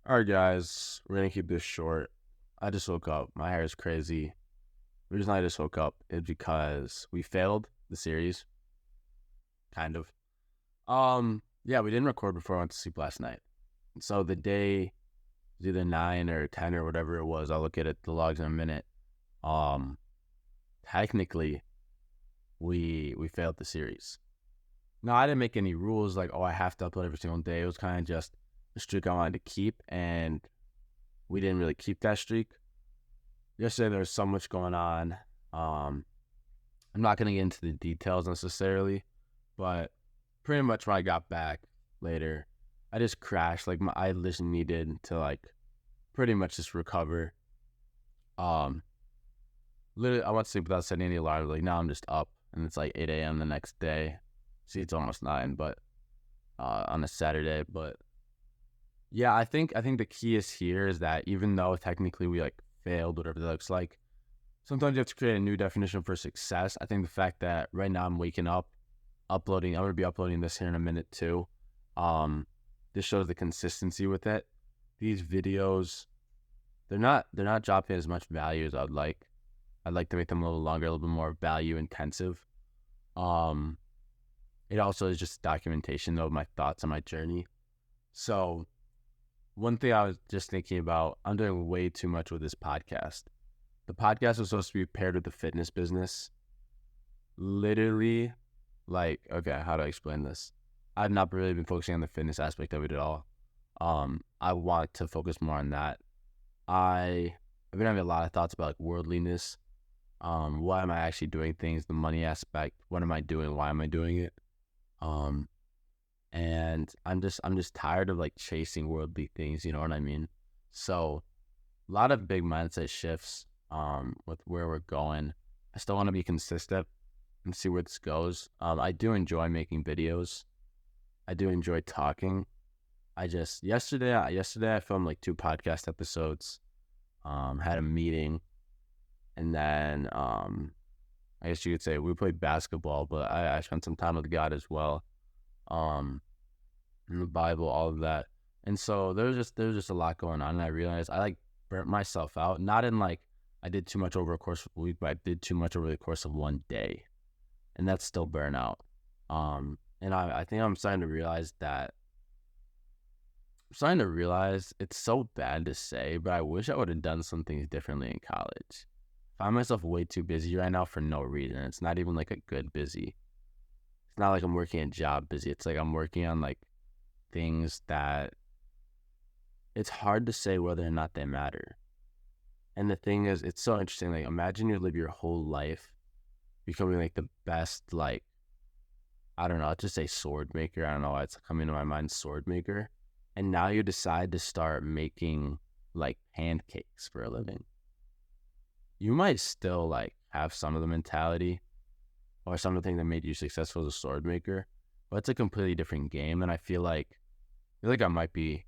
All right, guys, we're gonna keep this short. I just woke up. My hair is crazy. The reason I just woke up is because we failed the series, kind of. Yeah, we didn't record before I went to sleep last night. And so the day was either 9 or 10 or whatever it was. I'll look at the logs in a minute. Um, Technically, we failed the series. No, I didn't make any rules like, oh, I have to upload every single day. It was kind of just a streak I wanted to keep, and we didn't really keep that streak. Yesterday there was so much going on. I'm not gonna get into the details necessarily, but pretty much when I got back later, I just crashed. Like I just needed to pretty much just recover. Um, Literally I went to sleep without setting any alarm. Like now I'm just up, and it's like 8 a.m. the next day. See, it's almost 9, but on a Saturday. But yeah, I think the key is here is that even though technically we failed, whatever that looks like, sometimes you have to create a new definition for success. I think the fact that right now I'm waking up, uploading, I'm going to be uploading this here in a minute too. This shows the consistency with it. These videos, they're not dropping as much value as I'd like. I'd like to make them a little longer, a little bit more value intensive. Um, it also is just documentation of my thoughts on my journey. So one thing I was just thinking about, I'm doing way too much with this podcast. The podcast was supposed to be paired with the fitness business. Literally, okay, how do I explain this? I've not really been focusing on the fitness aspect of it at all. I want to focus more on that. I've been having a lot of thoughts about worldliness. Why am I actually doing things? The money aspect. What am I doing? Why am I doing it? Um, and I'm just tired of chasing worldly things. You know what I mean? So a lot of big mindset shifts. With where we're going. I still want to be consistent and see where this goes. I do enjoy making videos. I do enjoy talking. I just yesterday I filmed 2 podcast episodes. Had a meeting, and then I guess you could say we played basketball, but I spent some time with God as well. Um, in the Bible, all of that, and so there's just a lot going on, and I realized I burnt myself out. Not in I did too much over a course of a week, but I did too much over the course of one day, and that's still burnout. And I think I'm starting to realize that. I'm starting to realize it's so bad to say, but I wish I would have done some things differently in college. I find myself way too busy right now for no reason. It's not even a good busy. It's not like I'm working a job busy. It's like I'm working on things that it's hard to say whether or not they matter. And the thing is, it's so interesting. Imagine you live your whole life becoming the best, I don't know, let's just say sword maker. I don't know why it's coming to my mind, sword maker. And now you decide to start making pancakes for a living. You might still have some of the mentality or some of the things that made you successful as a sword maker, but it's a completely different game. And I feel like I might be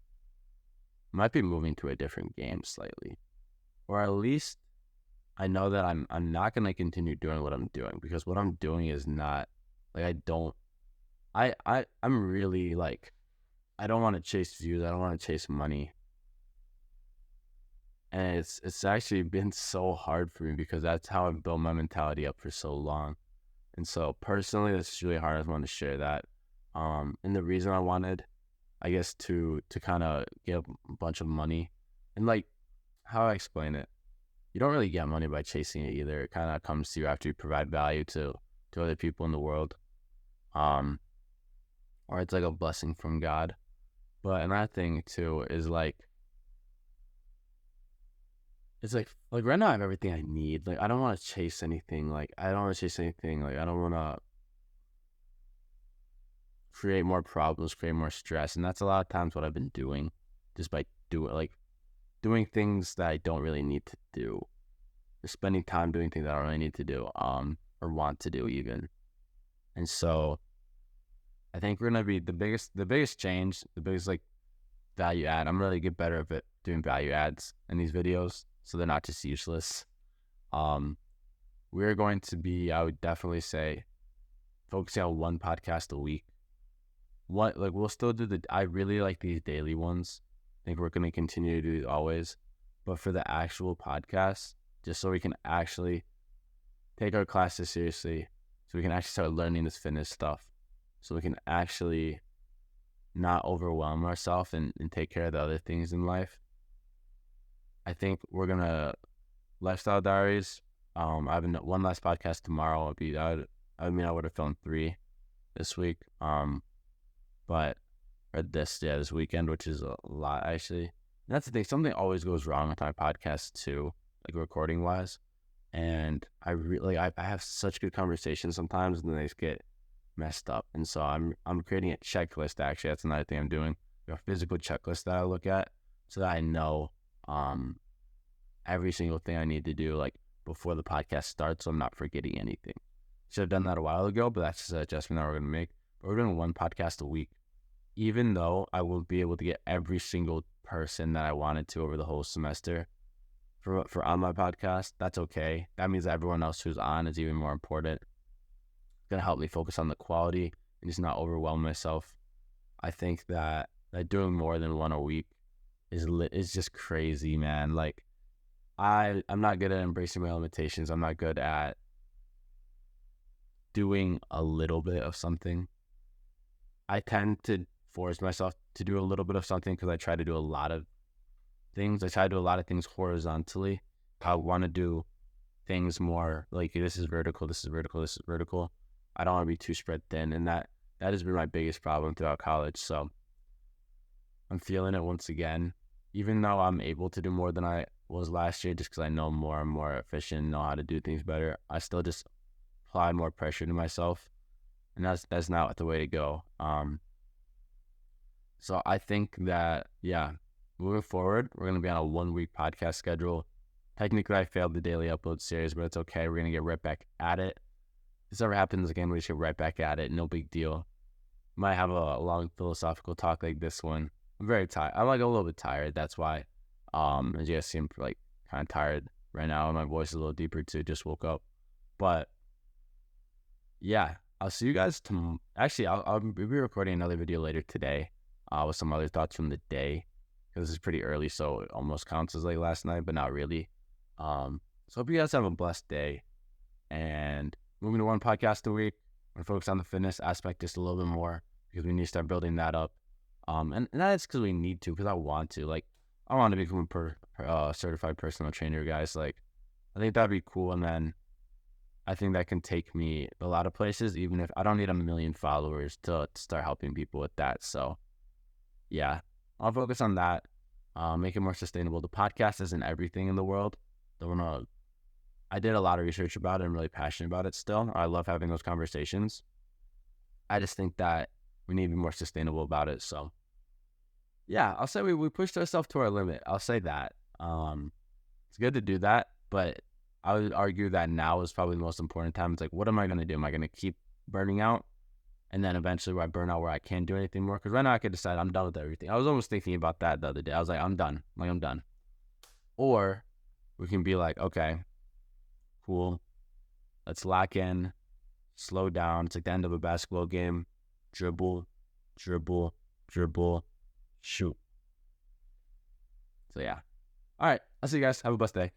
moving to a different game slightly. Or at least I know that I'm not gonna continue doing what I'm doing, because what I'm doing is not I'm really I don't want to chase views. I don't want to chase money. And it's actually been so hard for me because that's how I've built my mentality up for so long. And so personally, it's really hard. I just wanted to share that. And the reason I wanted, I guess, to kind of get a bunch of money, and how I explain it, you don't really get money by chasing it either. It kind of comes to you after you provide value to other people in the world. Or it's a blessing from God. But another thing too is it's right now I have everything I need. I don't want to chase anything. I don't want to chase anything. I don't want to create more problems, create more stress. And that's a lot of times what I've been doing, just by doing things that I don't really need to do, or spending time doing things that I don't really need to do, or want to do even. And so I think we're gonna be the biggest change, the biggest value add. I'm really get better at doing value adds in these videos, so they're not just useless. We're going to be, I would definitely say, focusing on 1 podcast a week. We'll still do I really like these daily ones. think we're going to continue to do these always. But for the actual podcast, just so we can actually take our classes seriously, so we can actually start learning this fitness stuff, so we can actually not overwhelm ourselves and take care of the other things in life. I think we're going to Lifestyle Diaries. I have one last podcast tomorrow. I would have filmed 3 this week. This weekend, which is a lot actually. And that's the thing. Something always goes wrong with my podcast too, like recording wise. And I have such good conversations sometimes, and then they just get messed up. And so I'm creating a checklist. Actually, that's another thing I'm doing. A physical checklist that I look at so that I know every single thing I need to do like before the podcast starts, so I'm not forgetting anything. Should have done that a while ago, but that's just an adjustment that we're gonna make. But we're doing 1 podcast a week, even though I will be able to get every single person that I wanted to over the whole semester for on my podcast. That's okay. That means that everyone else who's on is even more important. It's gonna help me focus on the quality and just not overwhelm myself. I think that doing more than 1 a week is just crazy, man. Like I'm not good at embracing my limitations. I'm not good at doing a little bit of something. I tend to force myself to do a little bit of something because I try to do a lot of things. I try to do a lot of things horizontally. I want to do things more like this is vertical, this is vertical, this is vertical. I don't want to be too spread thin, and that has been my biggest problem throughout college. So I'm feeling it once again, even though I'm able to do more than I was last year, just because I know more and more efficient, know how to do things better. I still just apply more pressure to myself, and that's not the way to go. So I think that, moving forward, we're going to be on a 1-week podcast schedule. Technically, I failed the daily upload series, but it's okay. We're going to get right back at it. If this ever happens again, we just get right back at it. No big deal. Might have a long philosophical talk like this one. I'm very tired. I'm like a little bit tired. That's why, as you guys see, I'm like kind of tired right now. My voice is a little deeper too. Just woke up. But yeah, I'll see you guys tomorrow. Actually, I'll be recording another video later today with some other thoughts from the day, because it's pretty early, so it almost counts as like last night, but not really. So hope you guys have a blessed day, and moving to 1 podcast a week. I'm going to focus on the fitness aspect just a little bit more because we need to start building that up. And that is because we need to, because I want to. Like, I want to become a certified personal trainer, guys. Like, I think that'd be cool, and then I think that can take me a lot of places, even if I don't need 1 million followers to start helping people with that. So, yeah, I'll focus on that, make it more sustainable. The podcast isn't everything in the world. I did a lot of research about it. I'm really passionate about it still. I love having those conversations. I just think that we need to be more sustainable about it. So, yeah, I'll say we pushed ourselves to our limit. I'll say that. It's good to do that, but I would argue that now is probably the most important time. It's like, what am I going to do? Am I going to keep burning out? And then eventually where I burn out where I can't do anything more? Because right now I could decide I'm done with everything. I was almost thinking about that the other day. I was like, I'm done. I'm done. Or we can be like, okay, cool. Let's lock in, slow down. It's like the end of a basketball game. Dribble, dribble, dribble, shoot. So yeah. All right. I'll see you guys. Have a blessed day.